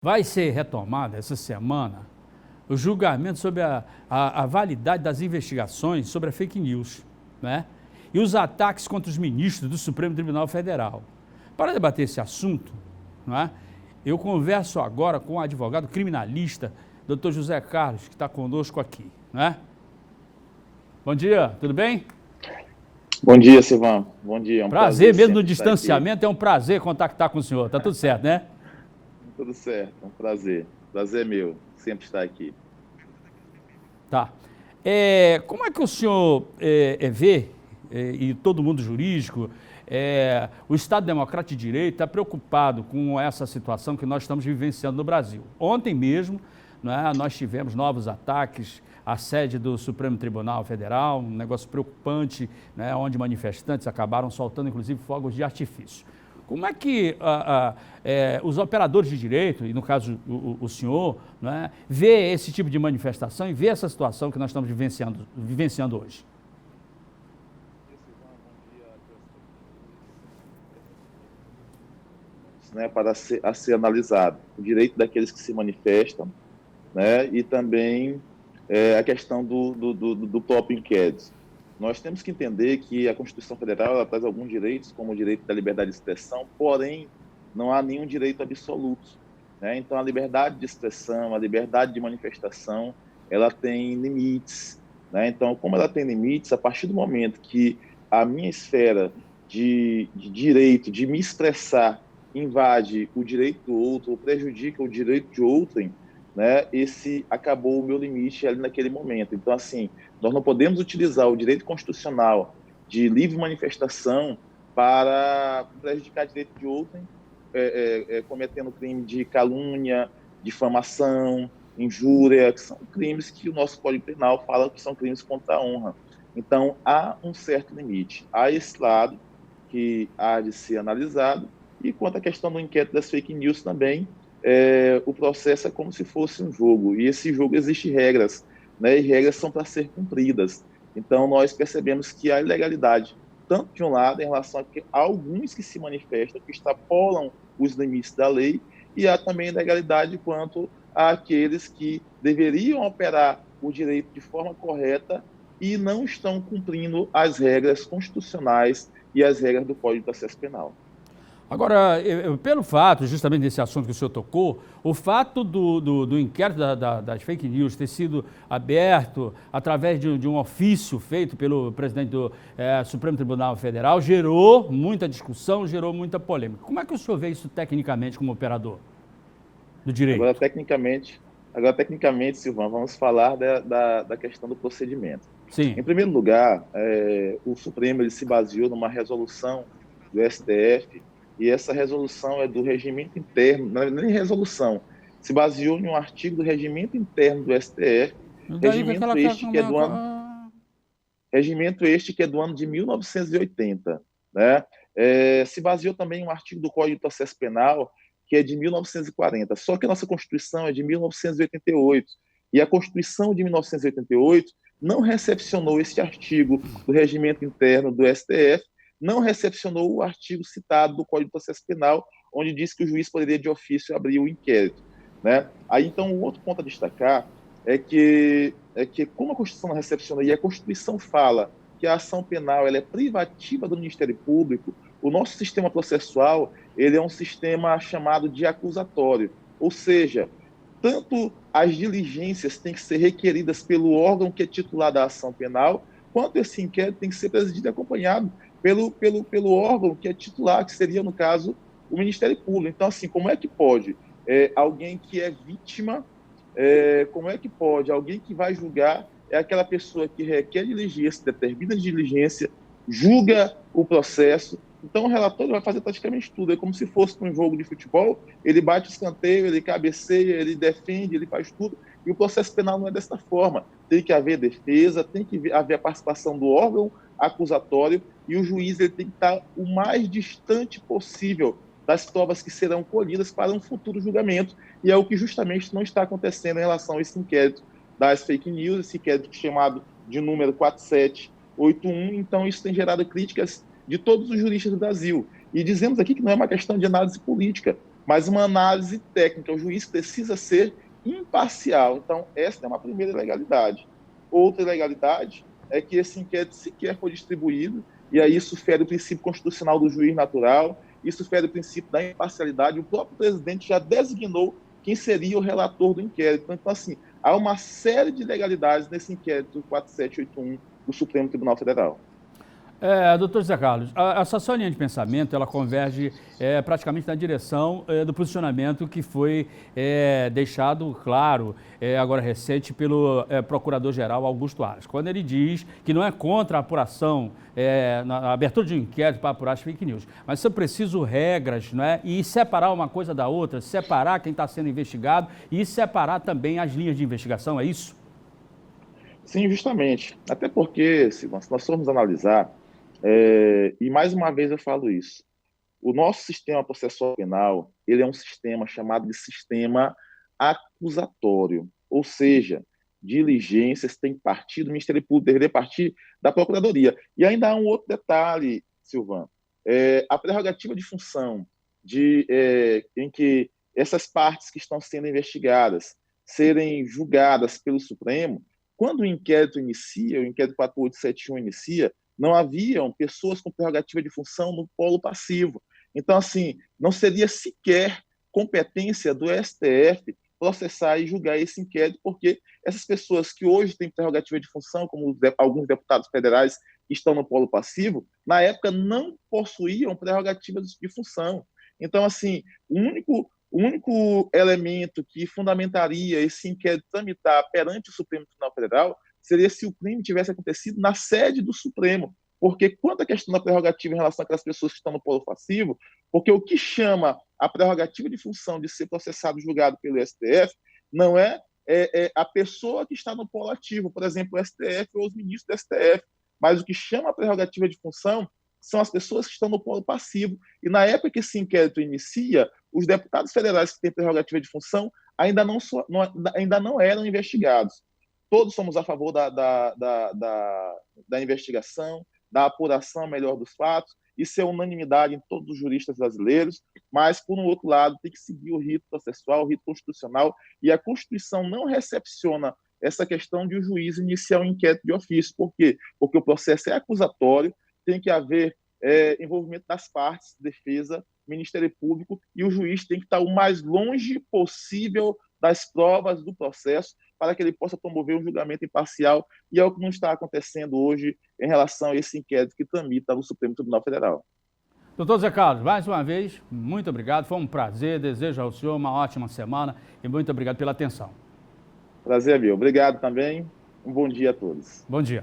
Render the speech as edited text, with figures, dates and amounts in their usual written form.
Vai ser retomado essa semana o julgamento sobre a validade das investigações sobre a fake news, né? E os ataques contra os ministros do Supremo Tribunal Federal. Para debater esse assunto, né, eu converso agora com o advogado criminalista, Dr. José Carlos, que está conosco aqui, né? Bom dia, tudo bem? Bom dia, Silvão. Bom dia. É um prazer mesmo no sempre estar aqui. distanciamento, é um prazer contactar com o senhor. Tá tudo certo, né? Tudo certo, é um prazer. Prazer meu, sempre estar aqui. Tá. Como é que o senhor vê, e todo mundo jurídico, o Estado Democrático de Direito está preocupado com essa situação que nós estamos vivenciando no Brasil? Ontem mesmo, né, nós tivemos novos ataques à sede do Supremo Tribunal Federal, um negócio preocupante, né, onde manifestantes acabaram soltando, inclusive, fogos de artifício. Como é que os operadores de direito, e no caso o senhor, né, vê esse tipo de manifestação e vê essa situação que nós estamos vivenciando hoje? Né, para ser analisado o direito daqueles que se manifestam, né, e também a questão do próprio inquérito. Nós temos que entender que a Constituição Federal ela traz alguns direitos, como o direito da liberdade de expressão, porém, não há nenhum direito absoluto, né? Então, a liberdade de expressão, a liberdade de manifestação, ela tem limites, né? Então, como ela tem limites, a partir do momento que a minha esfera de direito, de me expressar, invade o direito do outro, ou prejudica o direito de outrem, né, acabou o meu limite ali naquele momento. Então, assim, nós não podemos utilizar o direito constitucional de livre manifestação para prejudicar o direito de outrem, cometendo crime de calúnia, difamação, injúria, que são crimes que o nosso Código Penal fala que são crimes contra a honra. Então, há um certo limite. Há esse lado que há de ser analisado, e quanto à questão do inquérito das fake news também, o processo é como se fosse um jogo, e esse jogo existe regras, né, e regras são para ser cumpridas. Então, nós percebemos que há ilegalidade, tanto de um lado, em relação a alguns que se manifestam, que extrapolam os limites da lei, e há também ilegalidade quanto àqueles que deveriam operar o direito de forma correta e não estão cumprindo as regras constitucionais e as regras do Código de Processo Penal. Agora, pelo fato, justamente desse assunto que o senhor tocou, o fato do inquérito das fake news ter sido aberto através de um ofício feito pelo presidente do Supremo Tribunal Federal gerou muita discussão, gerou muita polêmica. Como é que o senhor vê isso tecnicamente como operador do direito? Agora, tecnicamente, Silvão, vamos falar da questão do procedimento. Sim. Em primeiro lugar, o Supremo ele se baseou numa resolução do STF, e essa resolução é do regimento interno, não é nem resolução, se baseou em um artigo do regimento interno do STF, regimento este que é do ano de 1980, né? Se baseou também em um artigo do Código de Processo Penal, que é de 1940, só que a nossa Constituição é de 1988, e a Constituição de 1988 não recepcionou esse artigo do regimento interno do STF, não recepcionou o artigo citado do Código de Processo Penal, onde diz que o juiz poderia de ofício abrir o inquérito, né? Aí, então, um outro ponto a destacar é que como a Constituição não recepciona e a Constituição fala que a ação penal ela é privativa do Ministério Público, o nosso sistema processual ele é um sistema chamado de acusatório, ou seja, tanto as diligências têm que ser requeridas pelo órgão que é titular da ação penal, quanto esse inquérito tem que ser presidido e acompanhado pelo órgão que é titular, que seria, no caso, o Ministério Público. Então, assim, como é que pode alguém que é vítima, como é que pode alguém que vai julgar é aquela pessoa que requer diligência, determina diligência, julga o processo. Então, o relator vai fazer praticamente tudo. É como se fosse um jogo de futebol, ele bate o escanteio, ele cabeceia, ele defende, ele faz tudo. E o processo penal não é dessa forma. Tem que haver defesa, tem que haver a participação do órgão acusatório, e o juiz ele tem que estar o mais distante possível das provas que serão colhidas para um futuro julgamento, e é o que justamente não está acontecendo em relação a esse inquérito das fake news, esse inquérito chamado de número 4781. Então, isso tem gerado críticas de todos os juristas do Brasil. E dizemos aqui que não é uma questão de análise política, mas uma análise técnica. O juiz precisa ser imparcial. Então, essa é uma primeira ilegalidade. Outra ilegalidade é que esse inquérito sequer foi distribuído, e aí isso fere o princípio constitucional do juiz natural, isso fere o princípio da imparcialidade. O próprio presidente já designou quem seria o relator do inquérito. Então, assim, há uma série de ilegalidades nesse inquérito 4781 do Supremo Tribunal Federal. Doutor José Carlos, essa sua linha de pensamento, ela converge praticamente na direção do posicionamento que foi deixado claro, agora recente, pelo Procurador-Geral Augusto Aras, quando ele diz que não é contra a apuração, na abertura de um inquérito para apurar as fake news, mas são preciso regras, não é? E separar uma coisa da outra, separar quem está sendo investigado e separar também as linhas de investigação, é isso? Sim, justamente. Até porque, se nós formos analisar, e mais uma vez eu falo isso, o nosso sistema processual penal, ele é um sistema chamado de sistema acusatório, ou seja, diligências têm que partir do Ministério Público, deveria partir da Procuradoria. E ainda há um outro detalhe, Silvano, a prerrogativa de função em que essas partes que estão sendo investigadas serem julgadas pelo Supremo, quando o inquérito inicia, o inquérito 4871 inicia, não haviam pessoas com prerrogativa de função no polo passivo. Então, assim, não seria sequer competência do STF processar e julgar esse inquérito, porque essas pessoas que hoje têm prerrogativa de função, como alguns deputados federais que estão no polo passivo, na época não possuíam prerrogativas de função. Então, assim, o único elemento que fundamentaria esse inquérito tramitar perante o Supremo Tribunal Federal seria se o crime tivesse acontecido na sede do Supremo. Porque quanto à questão da prerrogativa em relação àquelas pessoas que estão no polo passivo, porque o que chama a prerrogativa de função de ser processado e julgado pelo STF não é a pessoa que está no polo ativo, por exemplo, o STF ou os ministros do STF, mas o que chama a prerrogativa de função são as pessoas que estão no polo passivo. E na época que esse inquérito inicia, os deputados federais que têm prerrogativa de função ainda não eram investigados. Todos somos a favor da investigação, da apuração melhor dos fatos, isso é unanimidade em todos os juristas brasileiros, mas, por um outro lado, tem que seguir o rito processual, o rito constitucional, e a Constituição não recepciona essa questão de o juiz iniciar um inquérito de ofício. Por quê? Porque o processo é acusatório, tem que haver envolvimento das partes, defesa, Ministério Público, e o juiz tem que estar o mais longe possível das provas do processo para que ele possa promover um julgamento imparcial, e é o que não está acontecendo hoje em relação a esse inquérito que tramita no Supremo Tribunal Federal. Doutor Zé Carlos, mais uma vez, muito obrigado, foi um prazer, desejo ao senhor uma ótima semana e muito obrigado pela atenção. Prazer, meu. Obrigado também, um bom dia a todos. Bom dia.